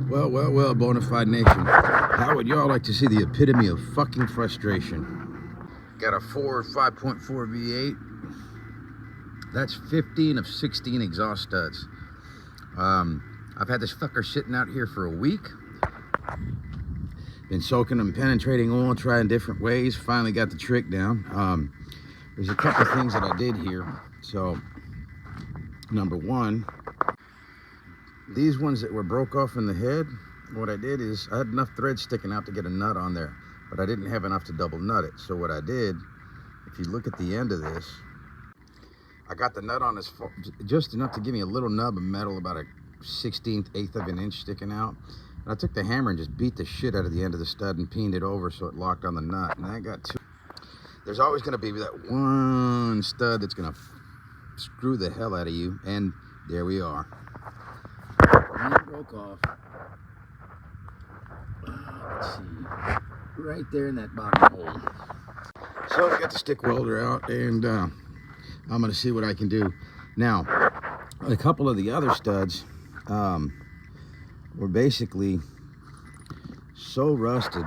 Well, bona fide nation. How would y'all like to see the epitome of fucking frustration? Got a Ford 5.4 V8. That's 15 of 16 exhaust studs. I've had this fucker sitting out here for a week. Been soaking them, penetrating oil, trying different ways. Finally got the trick down. There's a couple things that I did here. So, number one, these ones that were broke off in the head, what I did is I had enough thread sticking out to get a nut on there, but I didn't have enough to double nut it. So what I did, if you look at the end of this, I got the nut on this just enough to give me a little nub of metal, about a 1/16, eighth of an inch sticking out. And I took the hammer and just beat the shit out of the end of the stud and peened it over so it locked on the nut. And I got two. There's always going to be that one stud that's going to screw the hell out of you. And there we are. And it broke off. Let's see. Right there in that bottom hole. So I got the stick welder out, and I'm going to see what I can do. Now, a couple of the other studs were basically so rusted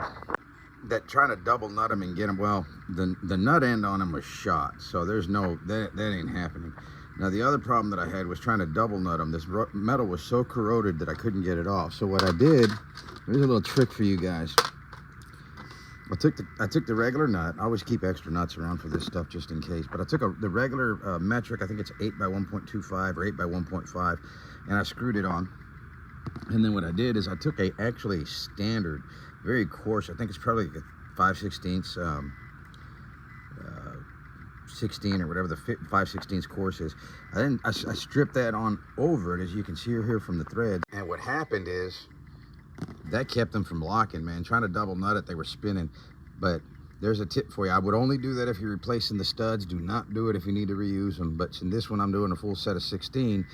that trying to double nut them and get them, well, the nut end on them was shot, so there's no, that ain't happening. Now the other problem that I had was trying to double nut them. This metal was so corroded that I couldn't get it off. So what I did, here's a little trick for you guys. I took the regular nut. I always keep extra nuts around for this stuff just in case, but I took the regular metric, I think it's 8 by 1.25 or 8 by 1.5, and I screwed it on. And then what I did is I took actually a standard, very coarse, I think it's probably like a 5/16 16 or whatever the 5/16 course is. I stripped that on over it, as you can see here from the thread. And what happened is that kept them from locking, man. Trying to double nut it, they were spinning. But there's a tip for you. I would only do that if you're replacing the studs. Do not do it if you need to reuse them. But in this one, I'm doing a full set of 16.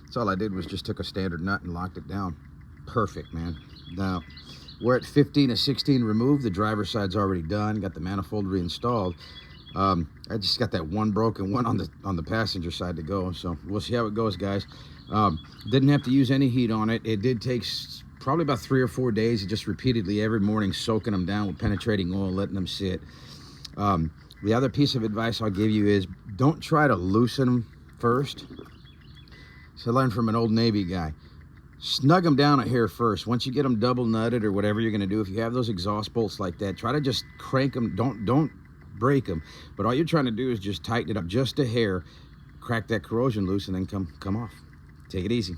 So all I did was just took a standard nut and locked it down. Perfect, man. Now, we're at 15 of 16 removed. The driver's side's already done. Got the manifold reinstalled. I just got that one broken one on the passenger side to go. So we'll see how it goes, guys. Didn't have to use any heat on it. It did take probably about 3 or 4 days, just repeatedly every morning soaking them down with penetrating oil, letting them sit. The other piece of advice I'll give you is don't try to loosen them first. So I learned from an old Navy guy. Snug them down at here first. Once you get them double nutted or whatever you're going to do, if you have those exhaust bolts like that, try to just crank them. Don't break them. But all you're trying to do is just tighten it up just a hair, crack that corrosion loose, and then come off. Take it easy.